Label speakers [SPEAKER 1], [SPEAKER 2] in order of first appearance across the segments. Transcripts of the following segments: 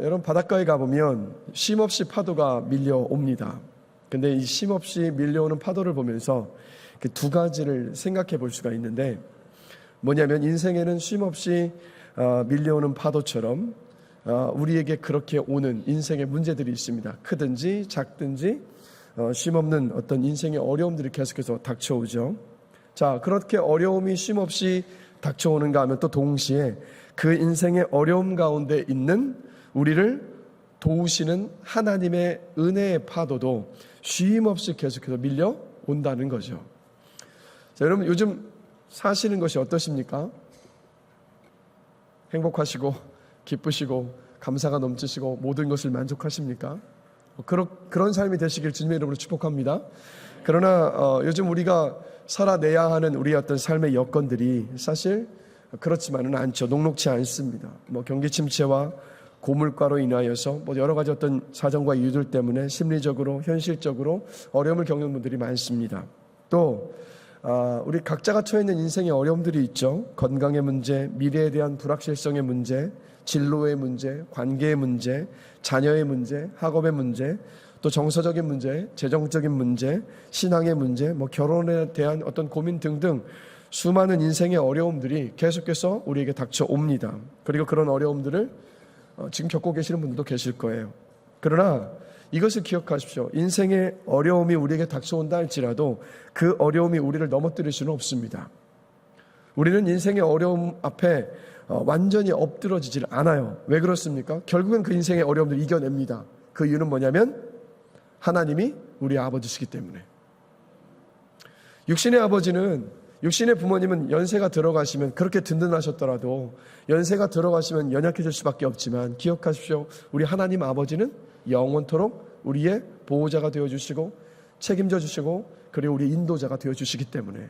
[SPEAKER 1] 여러분 바닷가에 가보면 쉼없이 파도가 밀려옵니다. 근데 이 쉼없이 밀려오는 파도를 보면서 그 두 가지를 생각해 볼 수가 있는데, 뭐냐면 인생에는 쉼없이 밀려오는 파도처럼 우리에게 그렇게 오는 인생의 문제들이 있습니다. 크든지 작든지 쉼없는 어떤 인생의 어려움들이 계속해서 닥쳐오죠. 자, 그렇게 어려움이 쉼없이 닥쳐오는가 하면 또 동시에 그 인생의 어려움 가운데 있는 우리를 도우시는 하나님의 은혜의 파도도 쉼없이 계속해서 밀려온다는 거죠. 자, 여러분 요즘 사시는 것이 어떠십니까? 행복하시고 기쁘시고 감사가 넘치시고 모든 것을 만족하십니까? 그런 삶이 되시길 주님의 이름으로 축복합니다. 그러나 요즘 우리가 살아내야 하는 우리의 어떤 삶의 여건들이 사실 그렇지만은 않죠. 녹록치 않습니다. 경기 침체와 고물가로 인하여서 여러 가지 어떤 사정과 이유들 때문에 심리적으로 현실적으로 어려움을 겪는 분들이 많습니다. 또 우리 각자가 처해 있는 인생의 어려움들이 있죠. 건강의 문제, 미래에 대한 불확실성의 문제, 진로의 문제, 관계의 문제, 자녀의 문제, 학업의 문제, 또 정서적인 문제, 재정적인 문제, 신앙의 문제, 결혼에 대한 어떤 고민 등등 수많은 인생의 어려움들이 계속해서 우리에게 닥쳐옵니다. 그리고 그런 어려움들을 지금 겪고 계시는 분들도 계실 거예요. 그러나 이것을 기억하십시오. 인생의 어려움이 우리에게 닥쳐온다 할지라도 그 어려움이 우리를 넘어뜨릴 수는 없습니다. 우리는 인생의 어려움 앞에 완전히 엎드러지질 않아요. 왜 그렇습니까? 결국엔 그 인생의 어려움들을 이겨냅니다. 그 이유는 뭐냐면 하나님이 우리 아버지시기 때문에. 육신의 아버지는, 육신의 부모님은 연세가 들어가시면 그렇게 든든하셨더라도 연세가 들어가시면 연약해질 수밖에 없지만 기억하십시오. 우리 하나님 아버지는 영원토록 우리의 보호자가 되어주시고 책임져 주시고 그리고 우리의 인도자가 되어주시기 때문에,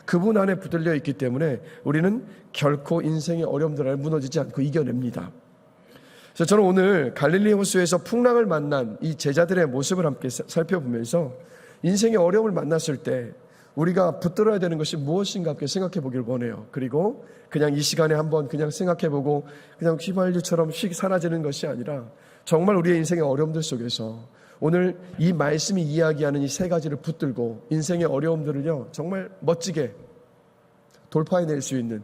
[SPEAKER 1] 그분 안에 붙들려 있기 때문에 우리는 결코 인생의 어려움들을 무너지지 않고 이겨냅니다. 그래서 저는 오늘 갈릴리 호수에서 풍랑을 만난 이 제자들의 모습을 함께 살펴보면서 인생의 어려움을 만났을 때 우리가 붙들어야 되는 것이 무엇인가 함께 생각해 보길 원해요. 그리고 그냥 이 시간에 한번 그냥 생각해 보고 그냥 휘발유처럼 휙 사라지는 것이 아니라 정말 우리의 인생의 어려움들 속에서 오늘 이 말씀이 이야기하는 이 세 가지를 붙들고 인생의 어려움들을요 정말 멋지게 돌파해낼 수 있는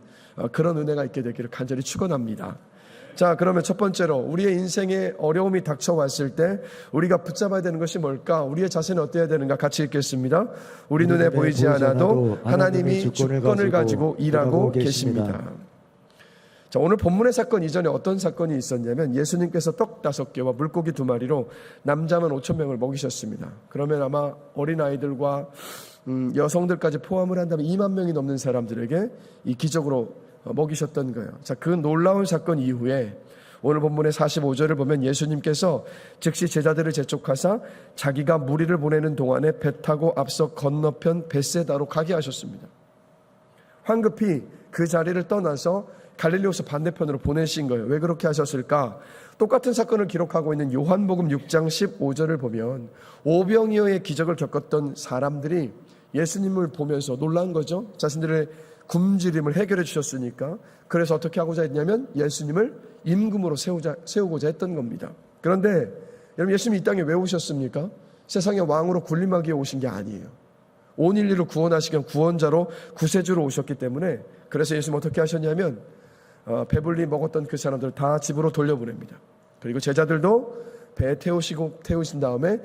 [SPEAKER 1] 그런 은혜가 있게 되기를 간절히 축원합니다. 자, 그러면 첫 번째로 우리의 인생에 어려움이 닥쳐왔을 때 우리가 붙잡아야 되는 것이 뭘까? 우리의 자세는 어때야 되는가? 같이 읽겠습니다. 우리 눈에 보이지 않아도 하나님이 주권을 가지고 일하고 계십니다. 자, 오늘 본문의 사건 이전에 어떤 사건이 있었냐면 예수님께서 떡 5개와 물고기 2마리로 남자만 5,000명을 먹이셨습니다. 그러면 아마 어린아이들과 여성들까지 포함을 한다면 2만 명이 넘는 사람들에게 이 기적으로 먹이셨던 거예요. 자, 그 놀라운 사건 이후에 오늘 본문의 45절을 보면 예수님께서 즉시 제자들을 재촉하사 자기가 무리를 보내는 동안에 배 타고 앞서 건너편 벳세다로 가게 하셨습니다. 황급히 그 자리를 떠나서 갈릴리 호수 반대편으로 보내신 거예요. 왜 그렇게 하셨을까? 똑같은 사건을 기록하고 있는 요한복음 6장 15절을 보면 오병이어의 기적을 겪었던 사람들이 예수님을 보면서 놀란 거죠. 자신들의 굶주림을 해결해 주셨으니까. 그래서 어떻게 하고자 했냐면 예수님을 임금으로 세우고자 했던 겁니다. 그런데 여러분, 예수님이 이 땅에 왜 오셨습니까? 세상의 왕으로 군림하기 위해 오신 게 아니에요. 온 인류를 구원하시기 위한 구원자로 구세주로 오셨기 때문에, 그래서 예수님은 어떻게 하셨냐면 배불리 먹었던 그 사람들을 다 집으로 돌려보냅니다. 그리고 제자들도 배에 태우신 다음에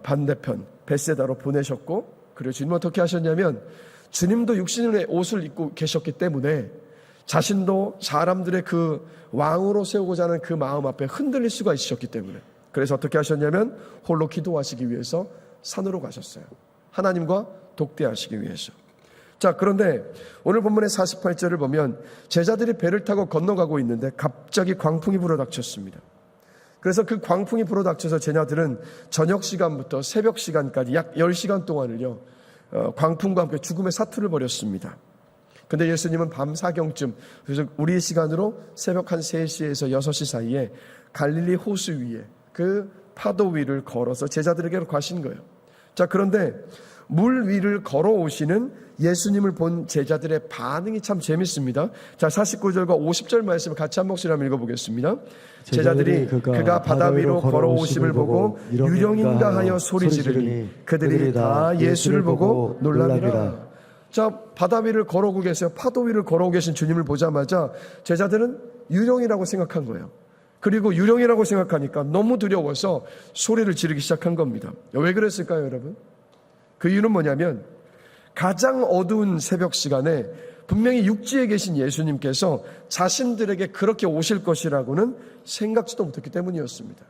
[SPEAKER 1] 반대편 벳세다로 보내셨고, 그리고 주님은 어떻게 하셨냐면 주님도 육신의 옷을 입고 계셨기 때문에 자신도 사람들의 그 왕으로 세우고자 하는 그 마음 앞에 흔들릴 수가 있으셨기 때문에, 그래서 어떻게 하셨냐면 홀로 기도하시기 위해서 산으로 가셨어요. 하나님과 독대하시기 위해서. 자, 그런데 오늘 본문의 48절을 보면 제자들이 배를 타고 건너가고 있는데 갑자기 광풍이 불어닥쳤습니다. 그래서 그 광풍이 불어닥쳐서 제자들은 저녁 시간부터 새벽 시간까지 약 10시간 동안을요 광풍과 함께 죽음의 사투를 벌였습니다. 근데 예수님은 밤 사경쯤, 그래서 우리 시간으로 새벽 한 3시에서 6시 사이에 갈릴리 호수 위에 그 파도 위를 걸어서 제자들에게로 가신 거예요. 자, 그런데 물 위를 걸어오시는 예수님을 본 제자들의 반응이 참 재밌습니다. 자, 49절과 50절 말씀을 같이 한 목소리 한번 읽어보겠습니다. 제자들이 그가 바다 위로 걸어오심을 보고 유령인가 하여 소리 지르니 그들이 다 예수를 보고 놀라니라. 자, 바다 위를 걸어오고 계세요. 파도 위를 걸어오고 계신 주님을 보자마자 제자들은 유령이라고 생각한 거예요. 그리고 유령이라고 생각하니까 너무 두려워서 소리를 지르기 시작한 겁니다. 왜 그랬을까요, 여러분? 그 이유는 뭐냐면 가장 어두운 새벽 시간에 분명히 육지에 계신 예수님께서 자신들에게 그렇게 오실 것이라고는 생각지도 못했기 때문이었습니다.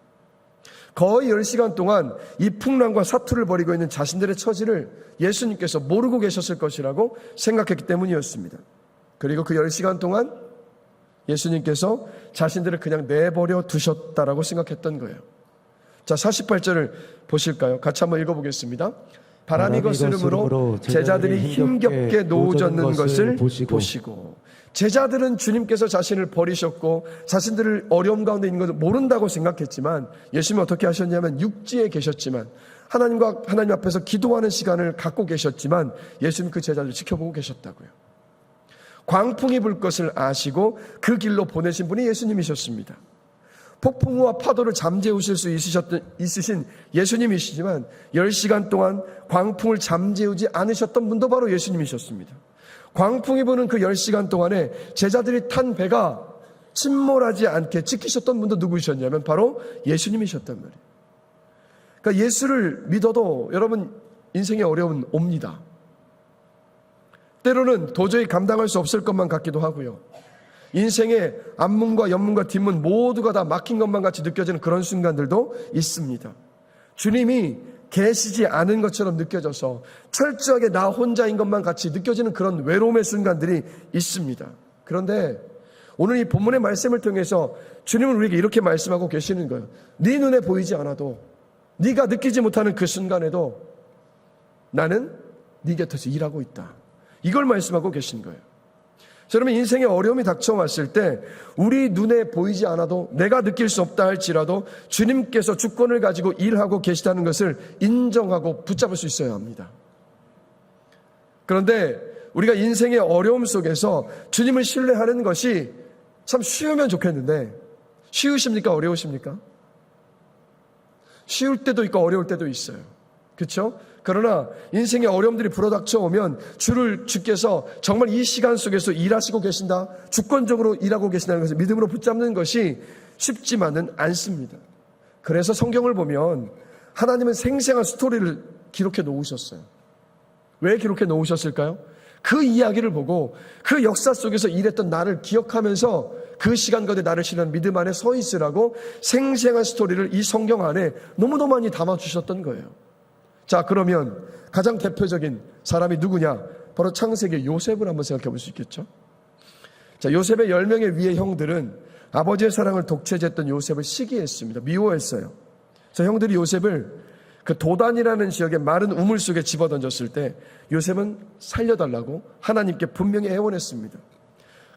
[SPEAKER 1] 거의 10시간 동안 이 풍랑과 사투를 벌이고 있는 자신들의 처지를 예수님께서 모르고 계셨을 것이라고 생각했기 때문이었습니다. 그리고 그 10시간 동안 예수님께서 자신들을 그냥 내버려 두셨다라고 생각했던 거예요. 자, 48절을 보실까요? 같이 한번 읽어보겠습니다. 바람이 거스름으로 제자들이 힘겹게 노젓는 것을 보시고 제자들은 주님께서 자신을 버리셨고 자신들을 어려움 가운데 있는 것을 모른다고 생각했지만 예수님은 어떻게 하셨냐면 육지에 계셨지만 하나님 앞에서 기도하는 시간을 갖고 계셨지만 예수님 그 제자들을 지켜보고 계셨다고요. 광풍이 불 것을 아시고 그 길로 보내신 분이 예수님이셨습니다. 폭풍우와 파도를 잠재우실 수 있으신 예수님이시지만 10시간 동안 광풍을 잠재우지 않으셨던 분도 바로 예수님이셨습니다. 광풍이 부는 그 10시간 동안에 제자들이 탄 배가 침몰하지 않게 지키셨던 분도 누구이셨냐면 바로 예수님이셨단 말이에요. 그러니까 예수를 믿어도 여러분 인생의 어려움은 옵니다. 때로는 도저히 감당할 수 없을 것만 같기도 하고요. 인생의 앞문과 옆문과 뒷문 모두가 다 막힌 것만 같이 느껴지는 그런 순간들도 있습니다. 주님이 계시지 않은 것처럼 느껴져서 철저하게 나 혼자인 것만 같이 느껴지는 그런 외로움의 순간들이 있습니다. 그런데 오늘 이 본문의 말씀을 통해서 주님은 우리에게 이렇게 말씀하고 계시는 거예요. 네 눈에 보이지 않아도 네가 느끼지 못하는 그 순간에도 나는 네 곁에서 일하고 있다. 이걸 말씀하고 계신 거예요. 여러분 인생에 어려움이 닥쳐왔을 때 우리 눈에 보이지 않아도 내가 느낄 수 없다 할지라도 주님께서 주권을 가지고 일하고 계시다는 것을 인정하고 붙잡을 수 있어야 합니다. 그런데 우리가 인생의 어려움 속에서 주님을 신뢰하는 것이 참 쉬우면 좋겠는데 쉬우십니까? 어려우십니까? 쉬울 때도 있고 어려울 때도 있어요. 그렇죠? 그러나 인생의 어려움들이 불어닥쳐오면 주께서 정말 이 시간 속에서 일하시고 계신다, 주권적으로 일하고 계신다는 것을 믿음으로 붙잡는 것이 쉽지만은 않습니다. 그래서 성경을 보면 하나님은 생생한 스토리를 기록해 놓으셨어요. 왜 기록해 놓으셨을까요? 그 이야기를 보고 그 역사 속에서 일했던 나를 기억하면서 그 시간 가운데 나를 신뢰하는 믿음 안에 서 있으라고 생생한 스토리를 이 성경 안에 너무너무 많이 담아주셨던 거예요. 자, 그러면 가장 대표적인 사람이 누구냐? 바로 창세기 요셉을 한번 생각해 볼 수 있겠죠. 자, 요셉의 10명의 위의 형들은 아버지의 사랑을 독차지했던 요셉을 시기했습니다. 미워했어요. 자, 형들이 요셉을 그 도단이라는 지역의 마른 우물 속에 집어던졌을 때 요셉은 살려달라고 하나님께 분명히 애원했습니다.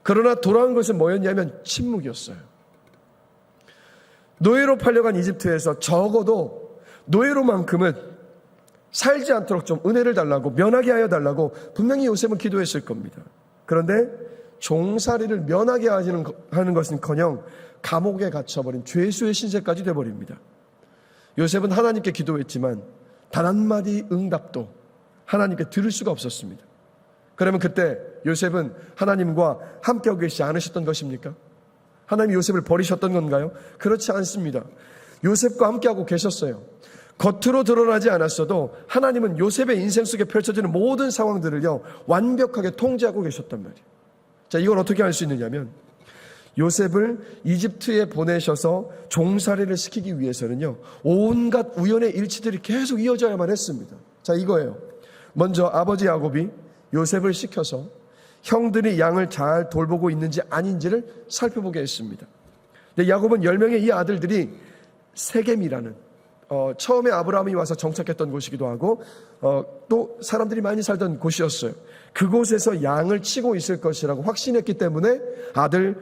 [SPEAKER 1] 그러나 돌아온 것은 뭐였냐면 침묵이었어요. 노예로 팔려간 이집트에서 적어도 노예로만큼은 살지 않도록 좀 은혜를 달라고 면하게 하여 달라고 분명히 요셉은 기도했을 겁니다. 그런데 종살이를 면하게 하는 것은커녕 감옥에 갇혀버린 죄수의 신세까지 돼버립니다. 요셉은 하나님께 기도했지만 단 한마디 응답도 하나님께 들을 수가 없었습니다. 그러면 그때 요셉은 하나님과 함께하고 계시지 않으셨던 것입니까? 하나님이 요셉을 버리셨던 건가요? 그렇지 않습니다. 요셉과 함께하고 계셨어요. 겉으로 드러나지 않았어도 하나님은 요셉의 인생 속에 펼쳐지는 모든 상황들을요 완벽하게 통제하고 계셨단 말이에요. 자, 이걸 어떻게 할 수 있느냐면 요셉을 이집트에 보내셔서 종살이를 시키기 위해서는요 온갖 우연의 일치들이 계속 이어져야만 했습니다. 자, 이거예요. 먼저 아버지 야곱이 요셉을 시켜서 형들이 양을 잘 돌보고 있는지 아닌지를 살펴보게 했습니다. 근데 야곱은 10명의 이 아들들이 세겜이라는 처음에 아브라함이 와서 정착했던 곳이기도 하고 또 사람들이 많이 살던 곳이었어요. 그곳에서 양을 치고 있을 것이라고 확신했기 때문에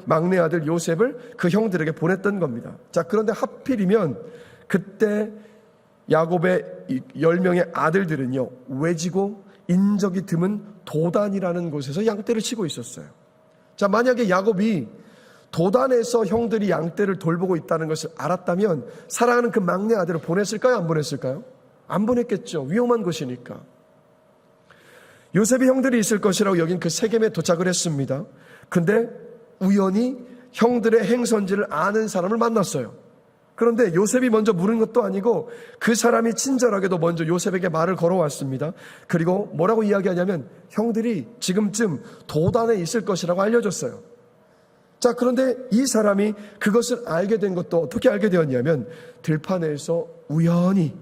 [SPEAKER 1] 막내 아들 요셉을 그 형들에게 보냈던 겁니다. 자, 그런데 하필이면 그때 야곱의 10명의 아들들은요, 외지고 인적이 드문 도단이라는 곳에서 양떼를 치고 있었어요. 자, 만약에 야곱이 도단에서 형들이 양떼를 돌보고 있다는 것을 알았다면 사랑하는 그 막내 아들을 보냈을까요? 안 보냈을까요? 안 보냈겠죠. 위험한 곳이니까. 요셉의 형들이 있을 것이라고 여긴 그 세겜에 도착을 했습니다. 근데 우연히 형들의 행선지를 아는 사람을 만났어요. 그런데 요셉이 먼저 물은 것도 아니고 그 사람이 친절하게도 먼저 요셉에게 말을 걸어왔습니다. 그리고 뭐라고 이야기하냐면 형들이 지금쯤 도단에 있을 것이라고 알려줬어요. 자, 그런데 이 사람이 그것을 알게 된 것도 어떻게 알게 되었냐면 들판에서 우연히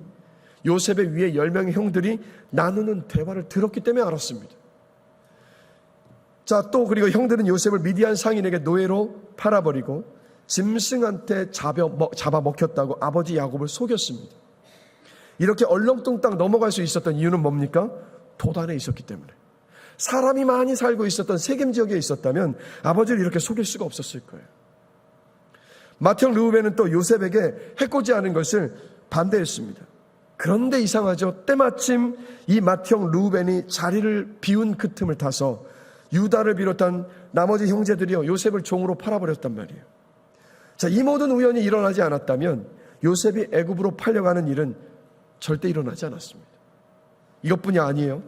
[SPEAKER 1] 요셉의 위에 10명의 형들이 나누는 대화를 들었기 때문에 알았습니다. 자, 또 그리고 형들은 요셉을 미디안 상인에게 노예로 팔아버리고 짐승한테 잡아 먹혔다고 아버지 야곱을 속였습니다. 이렇게 얼렁뚱땅 넘어갈 수 있었던 이유는 뭡니까? 도단에 있었기 때문에. 사람이 많이 살고 있었던 세겜 지역에 있었다면 아버지를 이렇게 속일 수가 없었을 거예요. 맏형 르우벤은 또 요셉에게 해코지 하는 것을 반대했습니다. 그런데 이상하죠. 때마침 이 맏형 르우벤이 자리를 비운 그 틈을 타서 유다를 비롯한 나머지 형제들이요 요셉을 종으로 팔아버렸단 말이에요. 자, 이 모든 우연이 일어나지 않았다면 요셉이 애굽으로 팔려가는 일은 절대 일어나지 않았습니다. 이것뿐이 아니에요.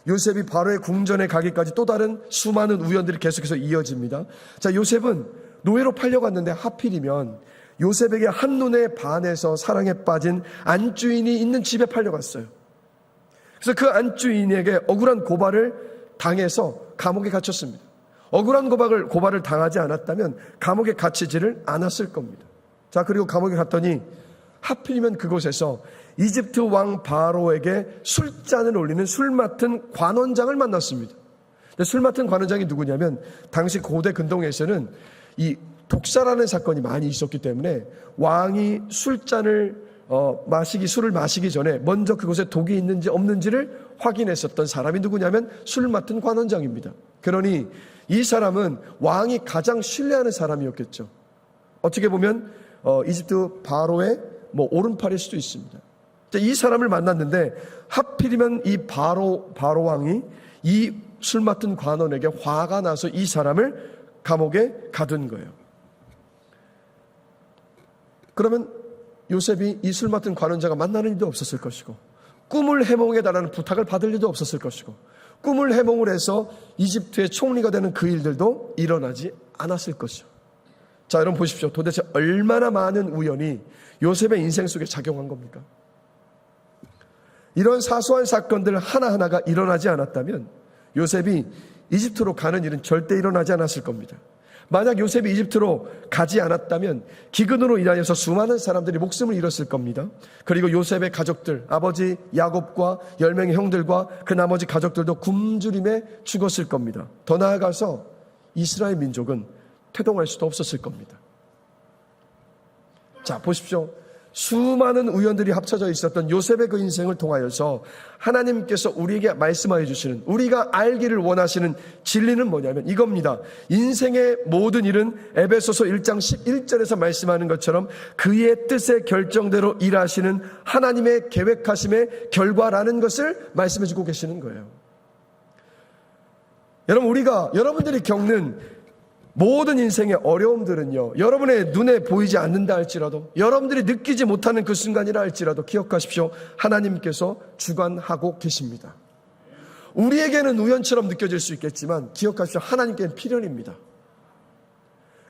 [SPEAKER 1] 요셉이 바로의 궁전에 가기까지 또 다른 수많은 우연들이 계속해서 이어집니다. 자, 요셉은 노예로 팔려갔는데 하필이면 요셉에게 한눈에 반해서 사랑에 빠진 안주인이 있는 집에 팔려갔어요. 그래서 그 안주인에게 억울한 고발을 당해서 감옥에 갇혔습니다. 억울한 고발을 당하지 않았다면 감옥에 갇히지를 않았을 겁니다. 자, 그리고 감옥에 갔더니 하필이면 그곳에서 이집트 왕 바로에게 술잔을 올리는 술 맡은 관원장을 만났습니다. 술 맡은 관원장이 누구냐면 당시 고대 근동에서는 이 독사라는 사건이 많이 있었기 때문에 왕이 술잔을 술을 마시기 전에 먼저 그곳에 독이 있는지 없는지를 확인했었던 사람이 누구냐면 술 맡은 관원장입니다. 그러니 이 사람은 왕이 가장 신뢰하는 사람이었겠죠. 어떻게 보면 이집트 바로의 오른팔일 수도 있습니다. 이 사람을 만났는데 하필이면 이 바로 왕이 이 술 맡은 관원에게 화가 나서 이 사람을 감옥에 가둔 거예요. 그러면 요셉이 이 술 맡은 관원자가 만나는 일도 없었을 것이고 꿈을 해몽해달라는 부탁을 받을 일도 없었을 것이고 꿈을 해몽을 해서 이집트의 총리가 되는 그 일들도 일어나지 않았을 것이죠. 자, 여러분 보십시오. 도대체 얼마나 많은 우연이 요셉의 인생 속에 작용한 겁니까? 이런 사소한 사건들 하나하나가 일어나지 않았다면 요셉이 이집트로 가는 일은 절대 일어나지 않았을 겁니다. 만약 요셉이 이집트로 가지 않았다면 기근으로 인하여서 수많은 사람들이 목숨을 잃었을 겁니다. 그리고 요셉의 가족들, 아버지 야곱과 10명의 형들과 그 나머지 가족들도 굶주림에 죽었을 겁니다. 더 나아가서 이스라엘 민족은 태동할 수도 없었을 겁니다. 자, 보십시오. 수많은 우연들이 합쳐져 있었던 요셉의 그 인생을 통하여서 하나님께서 우리에게 말씀하여 주시는, 우리가 알기를 원하시는 진리는 뭐냐면 이겁니다. 인생의 모든 일은 에베소서 1장 11절에서 말씀하는 것처럼 그의 뜻의 결정대로 일하시는 하나님의 계획하심의 결과라는 것을 말씀해 주고 계시는 거예요. 여러분, 여러분들이 겪는 모든 인생의 어려움들은요, 여러분의 눈에 보이지 않는다 할지라도, 여러분들이 느끼지 못하는 그 순간이라 할지라도 기억하십시오. 하나님께서 주관하고 계십니다. 우리에게는 우연처럼 느껴질 수 있겠지만 기억하십시오. 하나님께는 필연입니다.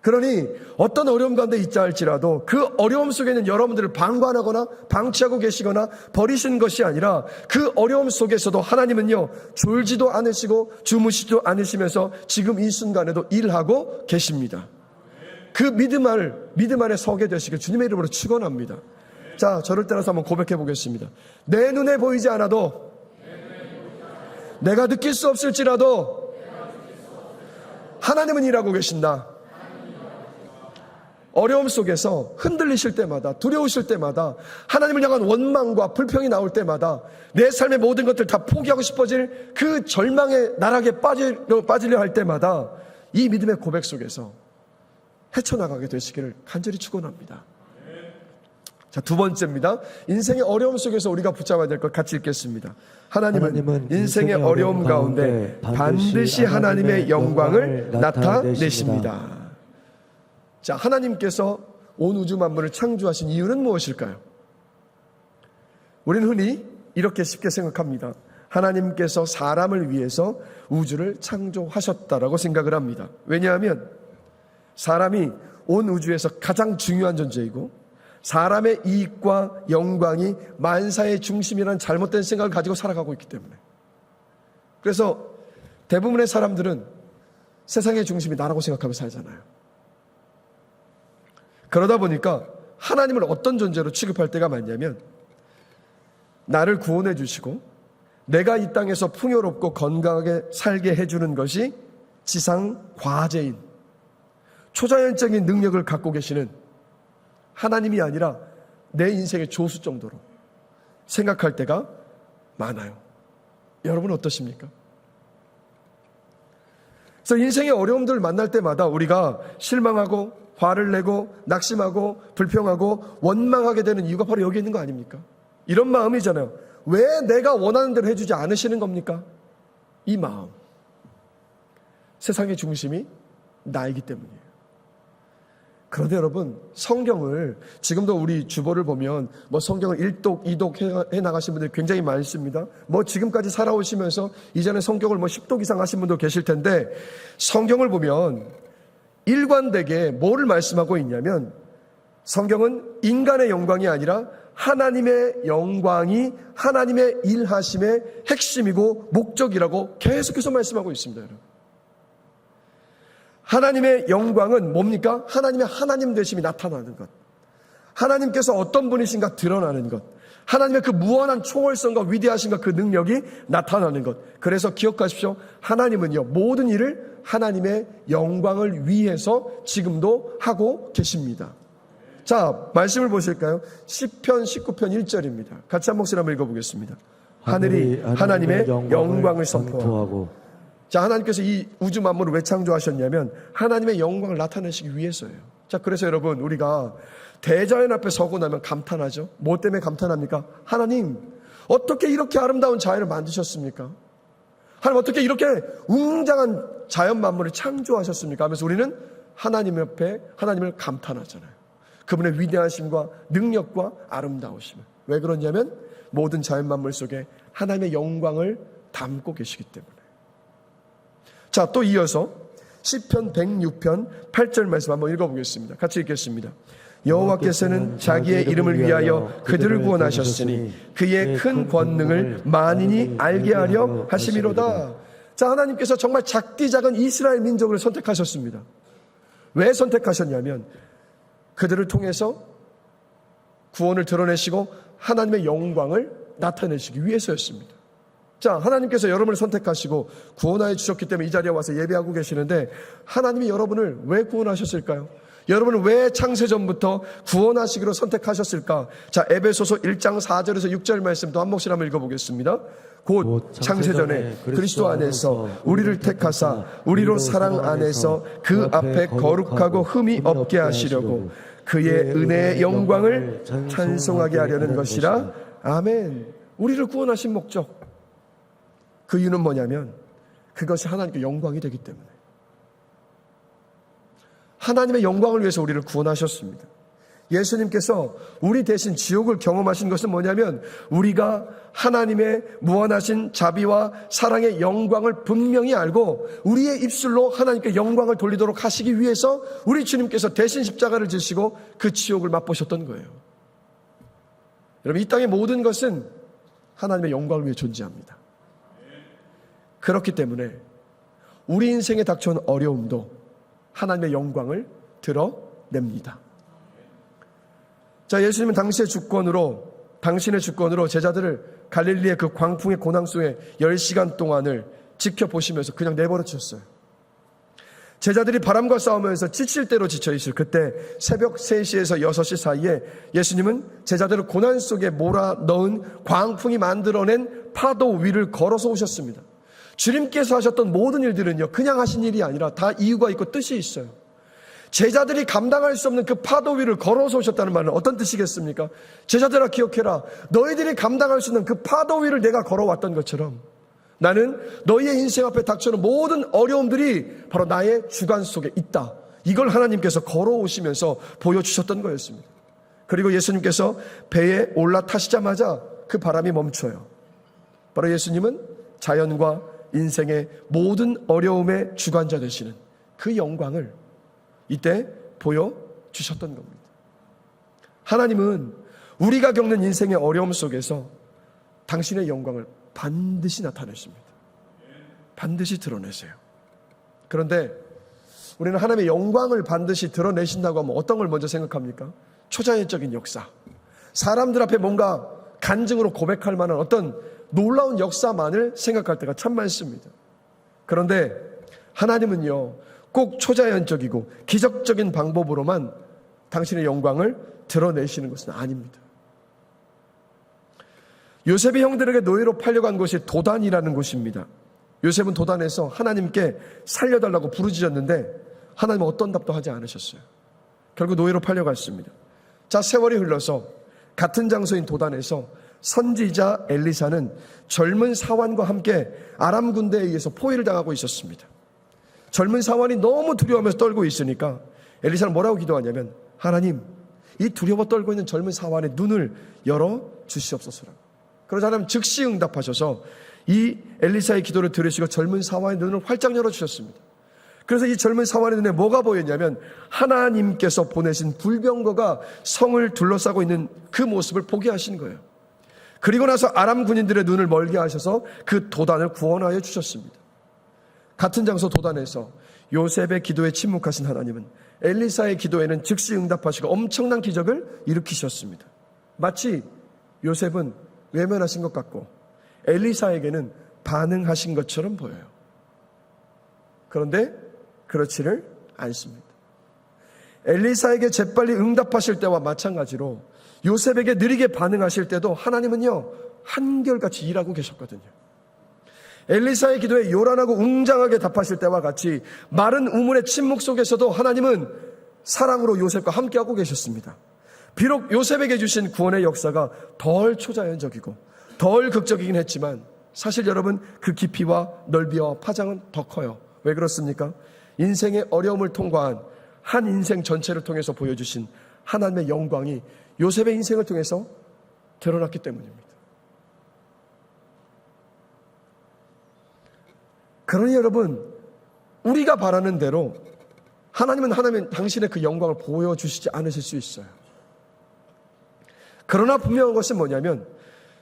[SPEAKER 1] 그러니 어떤 어려움 가운데 있자 할지라도 그 어려움 속에는 여러분들을 방관하거나 방치하고 계시거나 버리신 것이 아니라 그 어려움 속에서도 하나님은요, 졸지도 않으시고 주무시지도 않으시면서 지금 이 순간에도 일하고 계십니다. 그 믿음 안에 서게 되시길 주님의 이름으로 축원합니다. 자, 저를 따라서 한번 고백해 보겠습니다. 내 눈에 보이지 않아도, 내가 느낄 수 없을지라도 하나님은 일하고 계신다. 어려움 속에서 흔들리실 때마다, 두려우실 때마다, 하나님을 향한 원망과 불평이 나올 때마다 내 삶의 모든 것들 다 포기하고 싶어질 그 절망의 나락에 빠지려 할 때마다 이 믿음의 고백 속에서 헤쳐나가게 되시기를 간절히 축원합니다. 자, 두 번째입니다. 인생의 어려움 속에서 우리가 붙잡아야 될 것 같이 읽겠습니다. 하나님은 인생의 어려움 가운데 반드시 하나님의 영광을 나타내십니다. 자, 하나님께서 온 우주 만물을 창조하신 이유는 무엇일까요? 우리는 흔히 이렇게 쉽게 생각합니다. 하나님께서 사람을 위해서 우주를 창조하셨다라고 생각을 합니다. 왜냐하면 사람이 온 우주에서 가장 중요한 존재이고 사람의 이익과 영광이 만사의 중심이라는 잘못된 생각을 가지고 살아가고 있기 때문에, 그래서 대부분의 사람들은 세상의 중심이 나라고 생각하며 살잖아요. 그러다 보니까 하나님을 어떤 존재로 취급할 때가 많냐면, 나를 구원해 주시고 내가 이 땅에서 풍요롭고 건강하게 살게 해주는 것이 지상 과제인 초자연적인 능력을 갖고 계시는 하나님이 아니라 내 인생의 조수 정도로 생각할 때가 많아요. 여러분 어떠십니까? 그래서 인생의 어려움들을 만날 때마다 우리가 실망하고 화를 내고 낙심하고 불평하고 원망하게 되는 이유가 바로 여기 있는 거 아닙니까? 이런 마음이잖아요. 왜 내가 원하는 대로 해주지 않으시는 겁니까? 이 마음. 세상의 중심이 나이기 때문이에요. 그런데 여러분, 성경을 지금도 우리 주보를 보면 성경을 1독, 2독 해 나가신 분들이 굉장히 많습니다. 지금까지 살아오시면서 이전에 성경을 10독 이상 하신 분도 계실 텐데, 성경을 보면 일관되게 뭐를 말씀하고 있냐면, 성경은 인간의 영광이 아니라 하나님의 영광이 하나님의 일하심의 핵심이고 목적이라고 계속해서 말씀하고 있습니다. 여러분, 하나님의 영광은 뭡니까? 하나님의 하나님 되심이 나타나는 것, 하나님께서 어떤 분이신가 드러나는 것, 하나님의 그 무한한 총월성과 위대하신가 그 능력이 나타나는 것. 그래서 기억하십시오. 하나님은요, 모든 일을 하나님의 영광을 위해서 지금도 하고 계십니다. 자, 말씀을 보실까요? 시편 19편 1절입니다. 같이 한 목소리 한번 읽어보겠습니다. 하늘이 하나님의 영광을 선포하고. 자, 하나님께서 이 우주 만물을 왜 창조하셨냐면 하나님의 영광을 나타내시기 위해서예요. 자, 그래서 여러분, 우리가 대자연 앞에 서고 나면 감탄하죠. 뭐 때문에 감탄합니까? 하나님, 어떻게 이렇게 아름다운 자연을 만드셨습니까? 하나님, 어떻게 이렇게 웅장한 자연 만물을 창조하셨습니까? 하면서 우리는 하나님 옆에 하나님을 감탄하잖아요. 그분의 위대하심과 능력과 아름다우심을. 왜 그러냐면 모든 자연 만물 속에 하나님의 영광을 담고 계시기 때문에. 자, 또 이어서 시편 106편 8절 말씀 한번 읽어보겠습니다. 같이 읽겠습니다. 여호와께서는 자기의 이름을 위하여 그들을 구원하셨으니 그의 큰 권능을 만인이 알게 하려 하심이로다. 자, 하나님께서 정말 작디 작은 이스라엘 민족을 선택하셨습니다. 왜 선택하셨냐면 그들을 통해서 구원을 드러내시고 하나님의 영광을 나타내시기 위해서였습니다. 자, 하나님께서 여러분을 선택하시고 구원하여 주셨기 때문에 이 자리에 와서 예배하고 계시는데, 하나님이 여러분을 왜 구원하셨을까요? 여러분을 왜 창세전부터 구원하시기로 선택하셨을까? 자, 에베소서 1장 4절에서 6절 말씀도 한 목소리 한번 읽어보겠습니다. 곧 창세전에 그리스도 안에서 우리를 택하사 우리로 사랑 안에서 그 앞에 거룩하고 흠이 없게 하시려고 그의 은혜의 영광을 찬송하게 하려는 것이라. 아멘. 우리를 구원하신 목적, 그 이유는 뭐냐면 그것이 하나님께 영광이 되기 때문에. 하나님의 영광을 위해서 우리를 구원하셨습니다. 예수님께서 우리 대신 지옥을 경험하신 것은 뭐냐면 우리가 하나님의 무한하신 자비와 사랑의 영광을 분명히 알고 우리의 입술로 하나님께 영광을 돌리도록 하시기 위해서 우리 주님께서 대신 십자가를 지시고 그 지옥을 맛보셨던 거예요. 여러분, 이 땅의 모든 것은 하나님의 영광을 위해 존재합니다. 그렇기 때문에 우리 인생에 닥쳐온 어려움도 하나님의 영광을 드러냅니다. 자, 예수님은 당신의 주권으로 제자들을 갈릴리의 그 광풍의 고난 속에 10시간 동안을 지켜보시면서 그냥 내버려 두셨어요. 제자들이 바람과 싸우면서 지칠 대로 지쳐있을 그때 새벽 3시에서 6시 사이에 예수님은 제자들을 고난 속에 몰아넣은 광풍이 만들어낸 파도 위를 걸어서 오셨습니다. 주님께서 하셨던 모든 일들은요, 그냥 하신 일이 아니라 다 이유가 있고 뜻이 있어요. 제자들이 감당할 수 없는 그 파도 위를 걸어서 오셨다는 말은 어떤 뜻이겠습니까? 제자들아 기억해라. 너희들이 감당할 수 있는 그 파도 위를 내가 걸어왔던 것처럼 나는 너희의 인생 앞에 닥쳐오는 모든 어려움들이 바로 나의 주관 속에 있다. 이걸 하나님께서 걸어오시면서 보여주셨던 거였습니다. 그리고 예수님께서 배에 올라타시자마자 그 바람이 멈춰요. 바로 예수님은 자연과 인생의 모든 어려움의 주관자 되시는 그 영광을 이때 보여주셨던 겁니다. 하나님은 우리가 겪는 인생의 어려움 속에서 당신의 영광을 반드시 나타내십니다. 반드시 드러내세요. 그런데 우리는 하나님의 영광을 반드시 드러내신다고 하면 어떤 걸 먼저 생각합니까? 초자연적인 역사, 사람들 앞에 뭔가 간증으로 고백할 만한 어떤 놀라운 역사만을 생각할 때가 참 많습니다. 그런데 하나님은요, 꼭 초자연적이고 기적적인 방법으로만 당신의 영광을 드러내시는 것은 아닙니다. 요셉이 형들에게 노예로 팔려간 곳이 도단이라는 곳입니다. 요셉은 도단에서 하나님께 살려달라고 부르짖었는데 하나님은 어떤 답도 하지 않으셨어요. 결국 노예로 팔려갔습니다. 자, 세월이 흘러서 같은 장소인 도단에서 선지자 엘리사는 젊은 사환과 함께 아람 군대에 의해서 포위를 당하고 있었습니다. 젊은 사환이 너무 두려워하면서 떨고 있으니까 엘리사는 뭐라고 기도하냐면, 하나님, 이 두려워 떨고 있는 젊은 사환의 눈을 열어 주시옵소서라고. 그러자 하나님 즉시 응답하셔서 이 엘리사의 기도를 들으시고 젊은 사환의 눈을 활짝 열어주셨습니다. 그래서 이 젊은 사환의 눈에 뭐가 보였냐면 하나님께서 보내신 불병거가 성을 둘러싸고 있는 그 모습을 보게 하신 거예요. 그리고 나서 아람 군인들의 눈을 멀게 하셔서 그 도단을 구원하여 주셨습니다. 같은 장소 도단에서 요셉의 기도에 침묵하신 하나님은 엘리사의 기도에는 즉시 응답하시고 엄청난 기적을 일으키셨습니다. 마치 요셉은 외면하신 것 같고 엘리사에게는 반응하신 것처럼 보여요. 그런데 그렇지를 않습니다. 엘리사에게 재빨리 응답하실 때와 마찬가지로 요셉에게 느리게 반응하실 때도 하나님은요, 한결같이 일하고 계셨거든요. 엘리사의 기도에 요란하고 웅장하게 답하실 때와 같이 마른 우물의 침묵 속에서도 하나님은 사랑으로 요셉과 함께하고 계셨습니다. 비록 요셉에게 주신 구원의 역사가 덜 초자연적이고 덜 극적이긴 했지만 사실 여러분, 그 깊이와 넓이와 파장은 더 커요. 왜 그렇습니까? 인생의 어려움을 통과한 한 인생 전체를 통해서 보여주신 하나님의 영광이 요셉의 인생을 통해서 드러났기 때문입니다. 그러니 여러분, 우리가 바라는 대로 하나님은 당신의 그 영광을 보여주시지 않으실 수 있어요. 그러나 분명한 것은 뭐냐면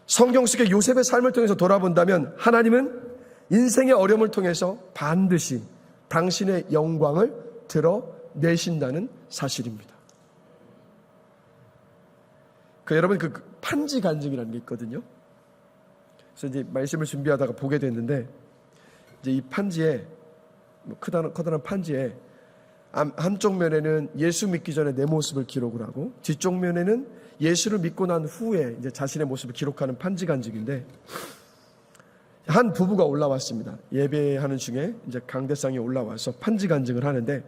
[SPEAKER 1] 성경 속의 요셉의 삶을 통해서 돌아본다면 하나님은 인생의 어려움을 통해서 반드시 당신의 영광을 드러내신다는 사실입니다. 여러분, 그 판지 간증이라는 게 있거든요. 그래서 이제 말씀을 준비하다가 보게 됐는데, 이제 이 판지에, 커다란 판지에 한쪽 면에는 예수 믿기 전에 내 모습을 기록을 하고, 뒤쪽 면에는 예수를 믿고 난 후에 이제 자신의 모습을 기록하는 판지 간증인데, 한 부부가 올라왔습니다. 예배하는 중에 이제 강대상에 올라와서 판지 간증을 하는데,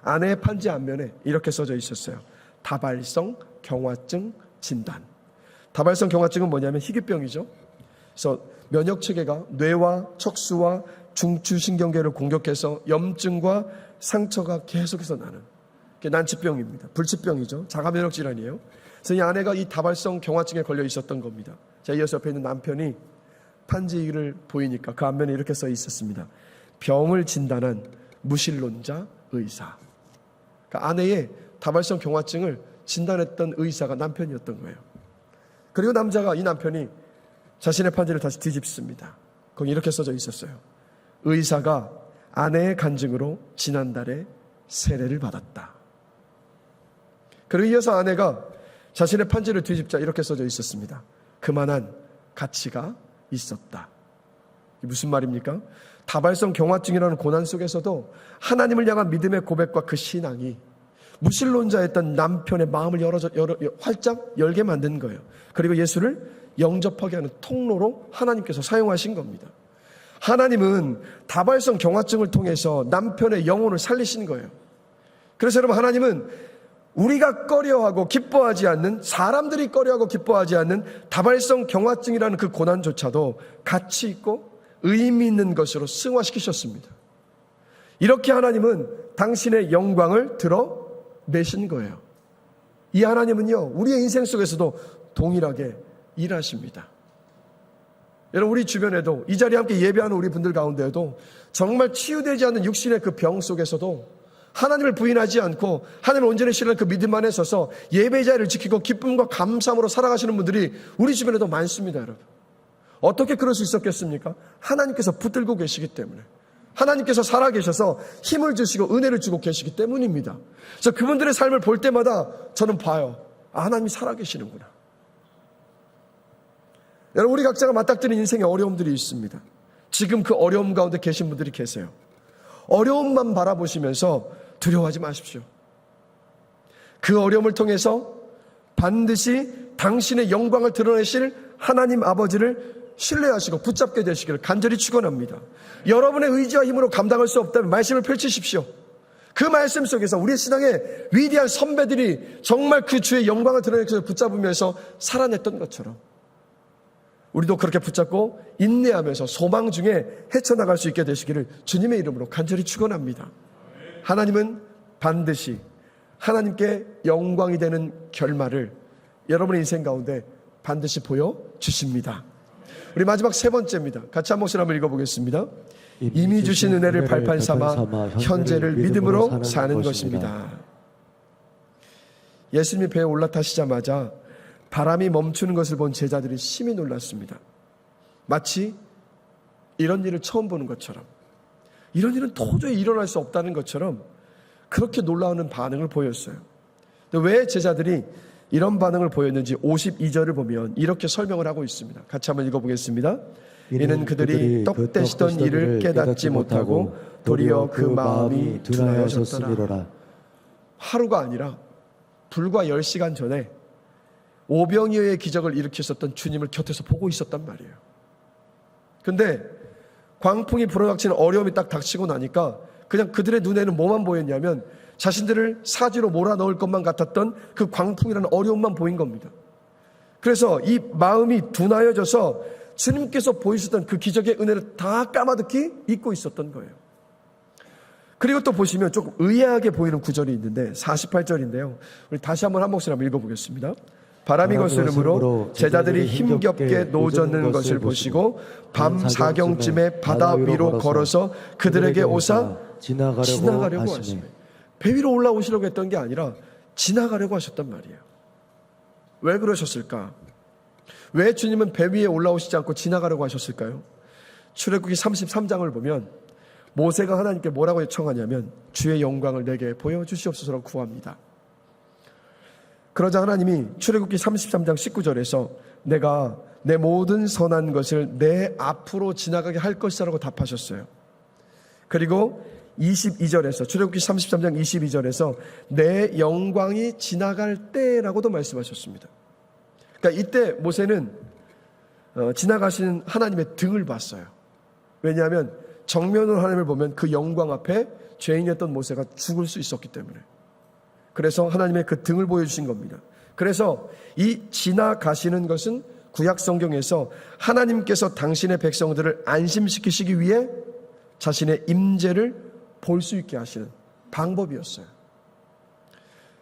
[SPEAKER 1] 아내의 판지 앞면에 이렇게 써져 있었어요. 다발성 경화증 진단. 다발성 경화증은 뭐냐면 희귀병이죠. 그래서 면역 체계가 뇌와 척수와 중추신경계를 공격해서 염증과 상처가 계속해서 나는 난치병입니다. 불치병이죠. 자가면역 질환이에요. 그래서 이 아내가 이 다발성 경화증에 걸려 있었던 겁니다. 자, 이어서 옆에 있는 남편이 판지를 보이니까 그 앞면에 이렇게 써 있었습니다. 병을 진단한 무신론자 의사. 그러니까 아내의 다발성 경화증을 진단했던 의사가 남편이었던 거예요. 그리고 이 남편이 자신의 판지를 다시 뒤집습니다. 거기 이렇게 써져 있었어요. 의사가 아내의 간증으로 지난달에 세례를 받았다. 그리고 이어서 아내가 자신의 판지를 뒤집자 이렇게 써져 있었습니다. 그만한 가치가 있었다. 이게 무슨 말입니까? 다발성 경화증이라는 고난 속에서도 하나님을 향한 믿음의 고백과 그 신앙이 무신론자였던 남편의 마음을 활짝 열게 만든 거예요. 그리고 예수를 영접하게 하는 통로로 하나님께서 사용하신 겁니다. 하나님은 다발성 경화증을 통해서 남편의 영혼을 살리신 거예요. 그래서 여러분, 하나님은 우리가 꺼려하고 기뻐하지 않는, 사람들이 꺼려하고 기뻐하지 않는 다발성 경화증이라는 그 고난조차도 가치 있고 의미 있는 것으로 승화시키셨습니다. 이렇게 하나님은 당신의 영광을 드러내신 거예요. 이 하나님은요, 우리의 인생 속에서도 동일하게 일하십니다. 여러분, 우리 주변에도, 이 자리에 함께 예배하는 우리 분들 가운데에도 정말 치유되지 않는 육신의 그 병 속에서도 하나님을 부인하지 않고 하나님을 온전히 신뢰하는 그 믿음 안에 서서 예배의 자리를 지키고 기쁨과 감사함으로 살아가시는 분들이 우리 주변에도 많습니다. 여러분, 어떻게 그럴 수 있었겠습니까? 하나님께서 붙들고 계시기 때문에, 하나님께서 살아계셔서 힘을 주시고 은혜를 주고 계시기 때문입니다. 그래서 그분들의 삶을 볼 때마다 저는 봐요. 아, 하나님이 살아계시는구나. 여러분, 우리 각자가 맞닥뜨린 인생의 어려움들이 있습니다. 지금 그 어려움 가운데 계신 분들이 계세요. 어려움만 바라보시면서 두려워하지 마십시오. 그 어려움을 통해서 반드시 당신의 영광을 드러내실 하나님 아버지를 신뢰하시고 붙잡게 되시기를 간절히 축원합니다. 여러분의 의지와 힘으로 감당할 수 없다면 말씀을 펼치십시오. 그 말씀 속에서 우리의 신앙의 위대한 선배들이 정말 그 주의 영광을 드러내서 붙잡으면서 살아냈던 것처럼 우리도 그렇게 붙잡고 인내하면서 소망 중에 헤쳐나갈 수 있게 되시기를 주님의 이름으로 간절히 축원합니다. 하나님은 반드시 하나님께 영광이 되는 결말을 여러분의 인생 가운데 반드시 보여주십니다. 우리 마지막 세 번째입니다. 같이 한 목소리 한번 읽어보겠습니다. 이미 주신 은혜를 발판 삼아 현재를 믿음으로 사는 것입니다. 예수님이 배에 올라타시자마자 바람이 멈추는 것을 본 제자들이 심히 놀랐습니다. 마치 이런 일을 처음 보는 것처럼, 이런 일은 도저히 일어날 수 없다는 것처럼 그렇게 놀라우는 반응을 보였어요. 왜 제자들이 이런 반응을 보였는지 52절을 보면 이렇게 설명을 하고 있습니다. 같이 한번 읽어보겠습니다. 이는 그들이 떡 떼시던 일을 깨닫지 못하고 도리어 그 마음이 둔하여졌더라. 하루가 아니라 불과 10시간 전에 오병이어의 기적을 일으키셨던 주님을 곁에서 보고 있었단 말이에요. 근데 광풍이 불어닥치는 어려움이 딱 닥치고 나니까 그냥 그들의 눈에는 뭐만 보였냐면 자신들을 사지로 몰아넣을 것만 같았던 그 광풍이라는 어려움만 보인 겁니다. 그래서 이 마음이 둔하여져서 주님께서 보이셨던 그 기적의 은혜를 다 까마득히 잊고 있었던 거예요. 그리고 또 보시면 조금 의아하게 보이는 구절이 있는데 48절인데요. 우리 다시 한번 목소리 한번 읽어보겠습니다. 바람이 거스름으로 제자들이 힘겹게 노젓는 것을 보시고 밤 4경쯤에 바다 위로 걸어서 그들에게 오사 지나가려고 하시네. 배 위로 올라오시려고 했던 게 아니라 지나가려고 하셨단 말이에요. 왜 그러셨을까? 왜 주님은 배 위에 올라오시지 않고 지나가려고 하셨을까요? 출애굽기 33장을 보면 모세가 하나님께 뭐라고 요청하냐면 주의 영광을 내게 보여주시옵소서라고 구합니다. 그러자 하나님이 출애굽기 33장 19절에서 내가 내 모든 선한 것을 내 앞으로 지나가게 할 것이라고 답하셨어요. 그리고 22절에서 출애굽기 33장 22절에서 내 영광이 지나갈 때라고도 말씀하셨습니다. 그러니까 이때 모세는 지나가시는 하나님의 등을 봤어요. 왜냐하면 정면으로 하나님을 보면 그 영광 앞에 죄인이었던 모세가 죽을 수 있었기 때문에. 그래서 하나님의 그 등을 보여주신 겁니다. 그래서 이 지나가시는 것은 구약 성경에서 하나님께서 당신의 백성들을 안심시키시기 위해 자신의 임재를 볼 수 있게 하시는 방법이었어요.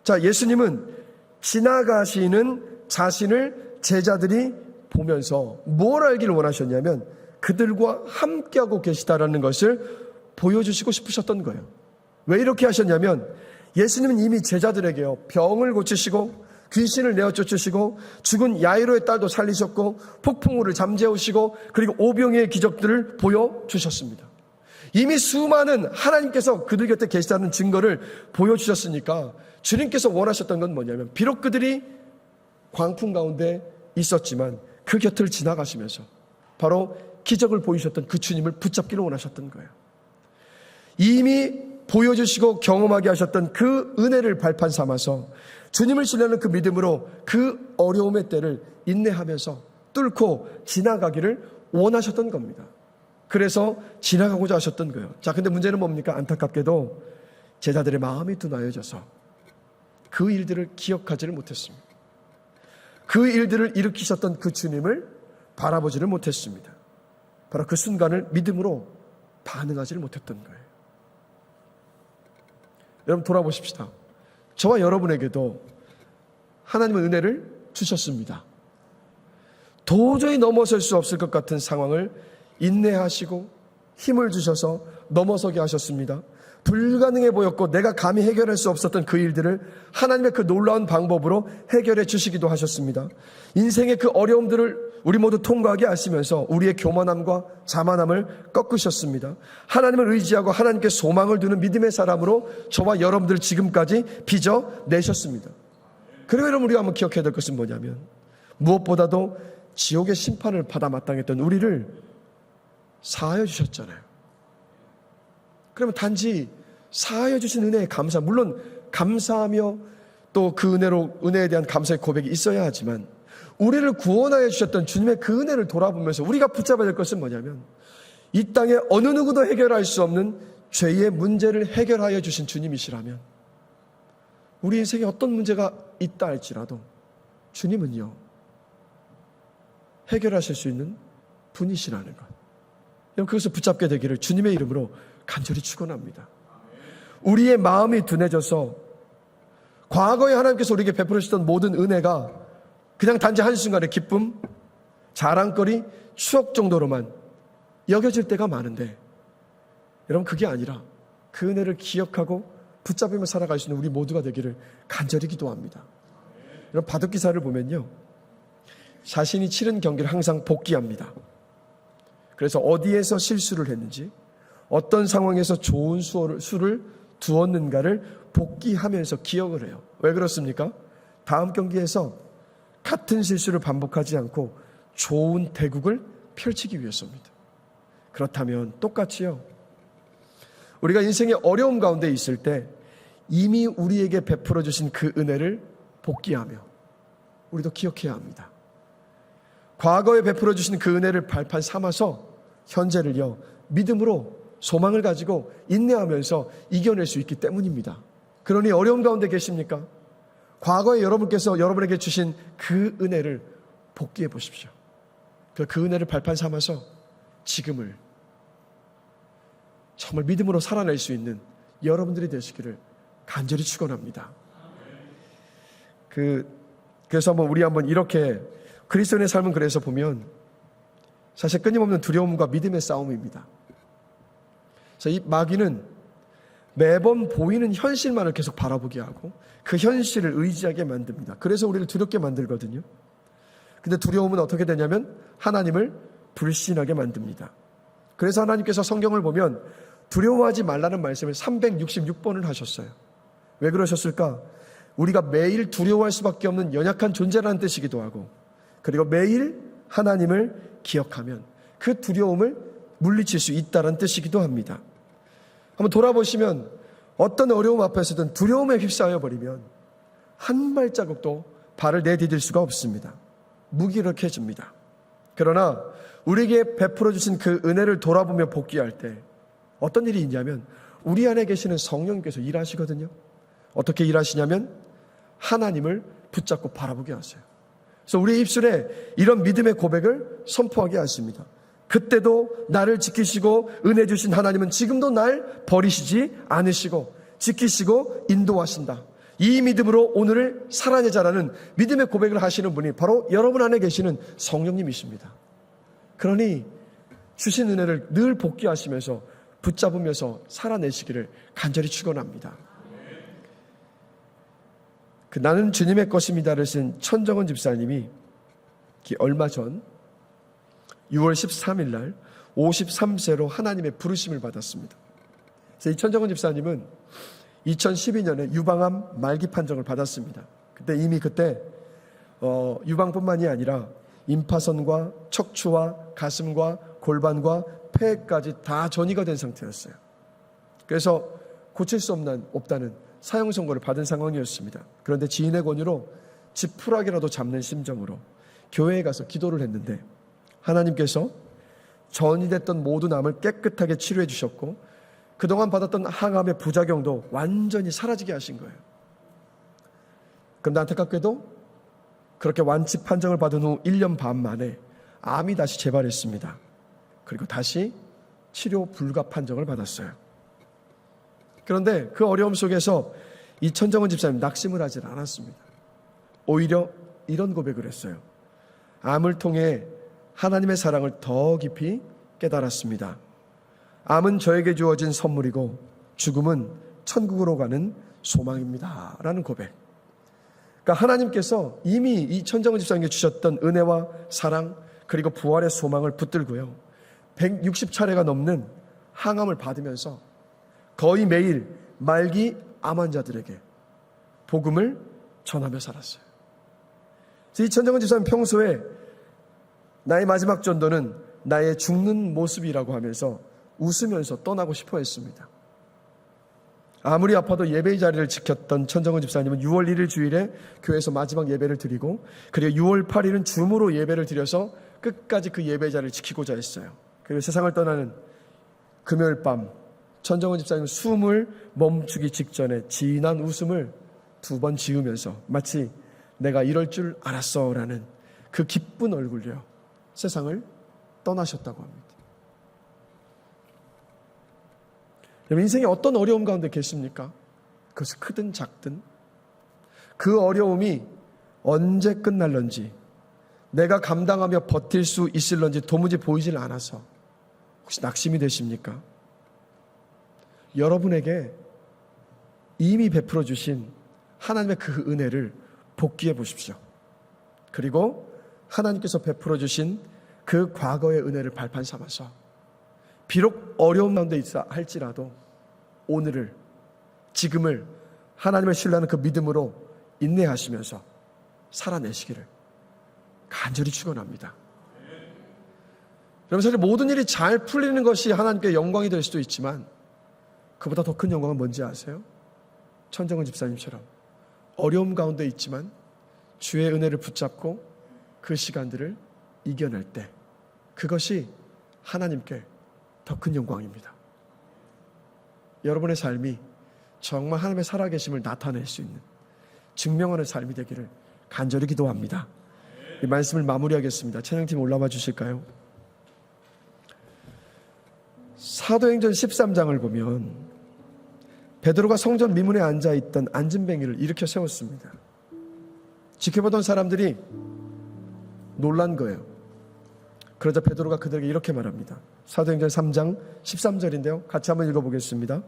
[SPEAKER 1] 자, 예수님은 지나가시는 자신을 제자들이 보면서 뭘 알기를 원하셨냐면 그들과 함께하고 계시다라는 것을 보여주시고 싶으셨던 거예요. 왜 이렇게 하셨냐면 예수님은 이미 제자들에게요, 병을 고치시고 귀신을 내어 쫓으시고 죽은 야이로의 딸도 살리셨고 폭풍우를 잠재우시고 그리고 오병이의 기적들을 보여주셨습니다. 이미 수많은 하나님께서 그들 곁에 계시다는 증거를 보여주셨으니까 주님께서 원하셨던 건 뭐냐면 비록 그들이 광풍 가운데 있었지만 그 곁을 지나가시면서 바로 기적을 보이셨던 그 주님을 붙잡기를 원하셨던 거예요. 이미 보여주시고 경험하게 하셨던 그 은혜를 발판 삼아서 주님을 신뢰하는 그 믿음으로 그 어려움의 때를 인내하면서 뚫고 지나가기를 원하셨던 겁니다. 그래서 지나가고자 하셨던 거예요. 자, 근데 문제는 뭡니까? 안타깝게도 제자들의 마음이 둔하여져서 그 일들을 기억하지를 못했습니다. 그 일들을 일으키셨던 그 주님을 바라보지를 못했습니다. 바로 그 순간을 믿음으로 반응하지를 못했던 거예요. 여러분 돌아보십시다. 저와 여러분에게도 하나님은 은혜를 주셨습니다. 도저히 넘어설 수 없을 것 같은 상황을 인내하시고 힘을 주셔서 넘어서게 하셨습니다. 불가능해 보였고 내가 감히 해결할 수 없었던 그 일들을 하나님의 그 놀라운 방법으로 해결해 주시기도 하셨습니다. 인생의 그 어려움들을 우리 모두 통과하게 하시면서 우리의 교만함과 자만함을 꺾으셨습니다. 하나님을 의지하고 하나님께 소망을 두는 믿음의 사람으로 저와 여러분들 지금까지 빚어내셨습니다. 그리고 여러분 우리가 한번 기억해야 될 것은 뭐냐면 무엇보다도 지옥의 심판을 받아 마땅했던 우리를 사하여 주셨잖아요. 그러면 단지 사하여 주신 은혜에 감사, 물론 감사하며 또 그 은혜에 대한 감사의 고백이 있어야 하지만 우리를 구원하여 주셨던 주님의 그 은혜를 돌아보면서 우리가 붙잡아야 될 것은 뭐냐면 이 땅에 어느 누구도 해결할 수 없는 죄의 문제를 해결하여 주신 주님이시라면 우리 인생에 어떤 문제가 있다 할지라도 주님은요 해결하실 수 있는 분이시라는 것. 여러분 그것을 붙잡게 되기를 주님의 이름으로 간절히 축원합니다. 우리의 마음이 둔해져서 과거에 하나님께서 우리에게 베풀어 주셨던 모든 은혜가 그냥 단지 한순간의 기쁨, 자랑거리, 추억 정도로만 여겨질 때가 많은데 여러분 그게 아니라 그 은혜를 기억하고 붙잡으며 살아갈 수 있는 우리 모두가 되기를 간절히 기도합니다. 여러분 바둑기사를 보면요 자신이 치른 경기를 항상 복기합니다. 그래서 어디에서 실수를 했는지 어떤 상황에서 좋은 수를 두었는가를 복기하면서 기억을 해요. 왜 그렇습니까? 다음 경기에서 같은 실수를 반복하지 않고 좋은 대국을 펼치기 위해서입니다. 그렇다면 똑같이요. 우리가 인생의 어려움 가운데 있을 때 이미 우리에게 베풀어 주신 그 은혜를 복기하며 우리도 기억해야 합니다. 과거에 베풀어 주신 그 은혜를 발판 삼아서 현재를요 믿음으로 소망을 가지고 인내하면서 이겨낼 수 있기 때문입니다. 그러니 어려움 가운데 계십니까? 과거에 여러분께서 여러분에게 주신 그 은혜를 복기해 보십시오. 그 은혜를 발판 삼아서 지금을 정말 믿음으로 살아낼 수 있는 여러분들이 되시기를 간절히 축원합니다. 그래서 우리 한번 이렇게 그리스도인의 삶은 그래서 보면 사실 끊임없는 두려움과 믿음의 싸움입니다. 그래서 이 마귀는 매번 보이는 현실만을 계속 바라보게 하고 그 현실을 의지하게 만듭니다. 그래서 우리를 두렵게 만들거든요. 근데 두려움은 어떻게 되냐면 하나님을 불신하게 만듭니다. 그래서 하나님께서 성경을 보면 두려워하지 말라는 말씀을 366번을 하셨어요. 왜 그러셨을까? 우리가 매일 두려워할 수밖에 없는 연약한 존재라는 뜻이기도 하고 그리고 매일 하나님을 기억하면 그 두려움을 물리칠 수 있다는 뜻이기도 합니다. 한번 돌아보시면 어떤 어려움 앞에서든 두려움에 휩싸여 버리면 한 발자국도 발을 내디딜 수가 없습니다. 무기력해집니다. 그러나 우리에게 베풀어 주신 그 은혜를 돌아보며 복귀할 때 어떤 일이 있냐면 우리 안에 계시는 성령님께서 일하시거든요. 어떻게 일하시냐면 하나님을 붙잡고 바라보게 하세요. 그래서 우리의 입술에 이런 믿음의 고백을 선포하게 하십니다. 그때도 나를 지키시고 은혜 주신 하나님은 지금도 날 버리시지 않으시고 지키시고 인도하신다. 이 믿음으로 오늘을 살아내자라는 믿음의 고백을 하시는 분이 바로 여러분 안에 계시는 성령님이십니다. 그러니 주신 은혜를 늘 복귀하시면서 붙잡으면서 살아내시기를 간절히 축원합니다. 나는 주님의 것입니다를 쓴 천정원 집사님이 얼마 전 6월 13일 날 53세로 하나님의 부르심을 받았습니다. 그래서 이 천정원 집사님은 2012년에 유방암 말기 판정을 받았습니다. 그때 유방뿐만이 아니라 임파선과 척추와 가슴과 골반과 폐까지 다 전이가 된 상태였어요. 그래서 고칠 수 없다는 사형 선고를 받은 상황이었습니다. 그런데 지인의 권유로 지푸라기라도 잡는 심정으로 교회에 가서 기도를 했는데 하나님께서 전이됐던 모든 암을 깨끗하게 치료해 주셨고 그동안 받았던 항암의 부작용도 완전히 사라지게 하신 거예요. 그런데 안타깝게도 그렇게 완치 판정을 받은 후 1년 반 만에 암이 다시 재발했습니다. 그리고 다시 치료 불가 판정을 받았어요. 그런데 그 어려움 속에서 이 천정원 집사님 낙심을 하지 않았습니다. 오히려 이런 고백을 했어요. 암을 통해 하나님의 사랑을 더 깊이 깨달았습니다. 암은 저에게 주어진 선물이고 죽음은 천국으로 가는 소망입니다. 라는 고백. 그러니까 하나님께서 이미 이 천정원 집사님에게 주셨던 은혜와 사랑 그리고 부활의 소망을 붙들고요. 160차례가 넘는 항암을 받으면서 거의 매일 말기 암 환자들에게 복음을 전하며 살았어요. 이 천정원 집사님 평소에 나의 마지막 전도는 나의 죽는 모습이라고 하면서 웃으면서 떠나고 싶어 했습니다. 아무리 아파도 예배의 자리를 지켰던 천정원 집사님은 6월 1일 주일에 교회에서 마지막 예배를 드리고 그리고 6월 8일은 줌으로 예배를 드려서 끝까지 그 예배의 자리를 지키고자 했어요. 그리고 세상을 떠나는 금요일 밤 천정원 집사님은 숨을 멈추기 직전에 진한 웃음을 2번 지으면서 마치 내가 이럴 줄 알았어 라는 그 기쁜 얼굴로 세상을 떠나셨다고 합니다. 여러분 인생에 어떤 어려움 가운데 계십니까? 그것이 크든 작든 그 어려움이 언제 끝날런지 내가 감당하며 버틸 수 있을런지 도무지 보이질 않아서 혹시 낙심이 되십니까? 여러분에게 이미 베풀어 주신 하나님의 그 은혜를 복귀해 보십시오. 그리고 하나님께서 베풀어 주신 그 과거의 은혜를 발판 삼아서 비록 어려운 가운데 있어 할지라도 오늘을 지금을 하나님을 신뢰하는 그 믿음으로 인내하시면서 살아내시기를 간절히 축원합니다. 여러분 사실 모든 일이 잘 풀리는 것이 하나님께 영광이 될 수도 있지만 그보다 더 큰 영광은 뭔지 아세요? 천정은 집사님처럼 어려움 가운데 있지만 주의 은혜를 붙잡고 그 시간들을 이겨낼 때 그것이 하나님께 더 큰 영광입니다. 여러분의 삶이 정말 하나님의 살아계심을 나타낼 수 있는 증명하는 삶이 되기를 간절히 기도합니다. 이 말씀을 마무리하겠습니다. 찬양팀 올라와 주실까요? 사도행전 13장을 보면 베드로가 성전 미문에 앉아있던 안진뱅이를 일으켜 세웠습니다. 지켜보던 사람들이 놀란 거예요. 그러자 베드로가 그들에게 이렇게 말합니다. 사도행전 3장 13절인데요. 같이 한번 읽어보겠습니다.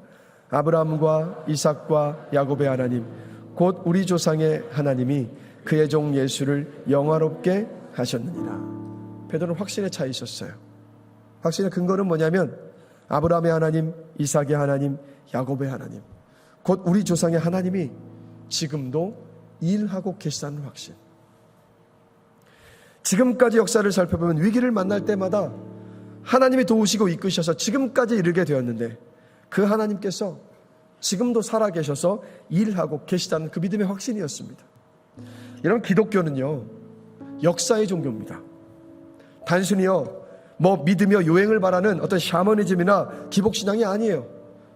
[SPEAKER 1] 아브라함과 이삭과 야곱의 하나님 곧 우리 조상의 하나님이 그의 종 예수를 영화롭게 하셨느니라. 베드로는 확신에 차 있었어요. 확신의 근거는 뭐냐면 아브라함의 하나님, 이삭의 하나님, 야곱의 하나님 곧 우리 조상의 하나님이 지금도 일하고 계시다는 확신. 지금까지 역사를 살펴보면 위기를 만날 때마다 하나님이 도우시고 이끄셔서 지금까지 이르게 되었는데 그 하나님께서 지금도 살아계셔서 일하고 계시다는 그 믿음의 확신이었습니다. 이런 기독교는요 역사의 종교입니다. 단순히요 믿으며 요행을 바라는 어떤 샤머니즘이나 기복신앙이 아니에요.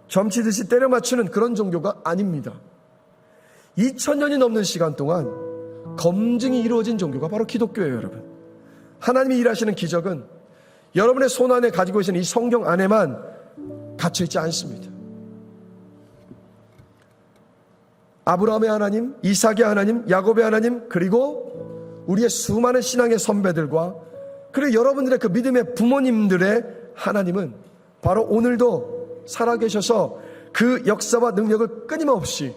[SPEAKER 1] 점치듯이 때려 맞추는 그런 종교가 아닙니다. 2000년이 넘는 시간 동안 검증이 이루어진 종교가 바로 기독교예요. 여러분, 하나님이 일하시는 기적은 여러분의 손안에 가지고 계시는 이 성경 안에만 갇혀있지 않습니다. 아브라함의 하나님, 이삭의 하나님, 야곱의 하나님, 그리고 우리의 수많은 신앙의 선배들과 그리고 여러분들의 그 믿음의 부모님들의 하나님은 바로 오늘도 살아계셔서 그 역사와 능력을 끊임없이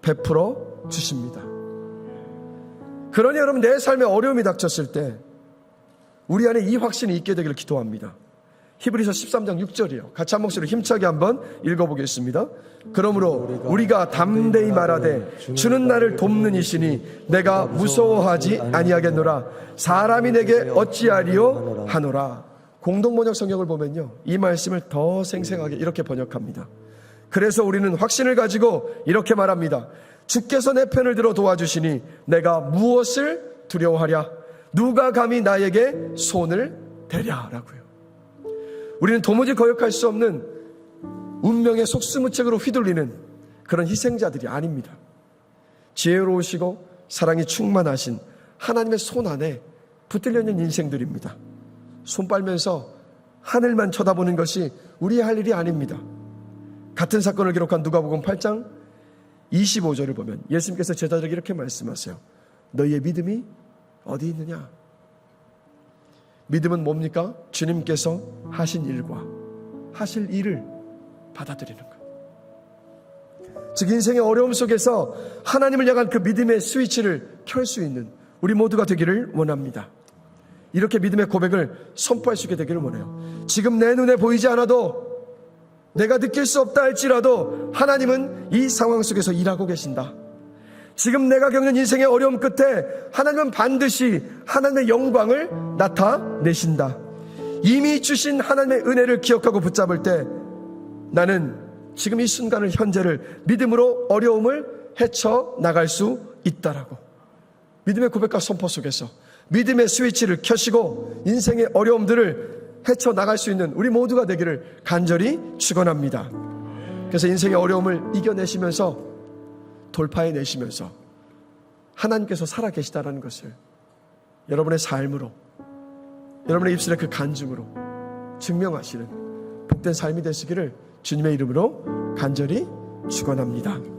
[SPEAKER 1] 베풀어 주십니다. 그러니 여러분 내 삶에 어려움이 닥쳤을 때 우리 안에 이 확신이 있게 되기를 기도합니다. 히브리서 13장 6절이요. 같이 한 목소리로 힘차게 한번 읽어보겠습니다. 그러므로 우리가 담대히 말하되 주는 나를 돕는 이시니 내가 무서워하지 아니하겠노라. 사람이 내게 어찌하리요 하노라. 공동번역 성경을 보면요 이 말씀을 더 생생하게 이렇게 번역합니다. 그래서 우리는 확신을 가지고 이렇게 말합니다. 주께서 내 편을 들어 도와주시니 내가 무엇을 두려워하랴. 누가 감히 나에게 손을 대랴 라고요. 우리는 도무지 거역할 수 없는 운명의 속수무책으로 휘둘리는 그런 희생자들이 아닙니다. 지혜로우시고 사랑이 충만하신 하나님의 손 안에 붙들려 있는 인생들입니다. 손 빨면서 하늘만 쳐다보는 것이 우리의 할 일이 아닙니다. 같은 사건을 기록한 누가복음 8장 25절을 보면 예수님께서 제자들에게 이렇게 말씀하세요. 너희의 믿음이 어디 있느냐? 믿음은 뭡니까? 주님께서 하신 일과 하실 일을 받아들이는 것. 즉 인생의 어려움 속에서 하나님을 향한 그 믿음의 스위치를 켤 수 있는 우리 모두가 되기를 원합니다. 이렇게 믿음의 고백을 선포할 수 있게 되기를 원해요. 지금 내 눈에 보이지 않아도, 내가 느낄 수 없다 할지라도 하나님은 이 상황 속에서 일하고 계신다. 지금 내가 겪는 인생의 어려움 끝에 하나님은 반드시 하나님의 영광을 나타내신다. 이미 주신 하나님의 은혜를 기억하고 붙잡을 때 나는 지금 이 순간을, 현재를 믿음으로 어려움을 헤쳐나갈 수 있다라고, 믿음의 고백과 선포 속에서 믿음의 스위치를 켜시고 인생의 어려움들을 헤쳐나갈 수 있는 우리 모두가 되기를 간절히 축원합니다. 그래서 인생의 어려움을 이겨내시면서, 돌파해내시면서 하나님께서 살아계시다라는 것을 여러분의 삶으로, 여러분의 입술의 그 간증으로 증명하시는 복된 삶이 되시기를 주님의 이름으로 간절히 축원합니다.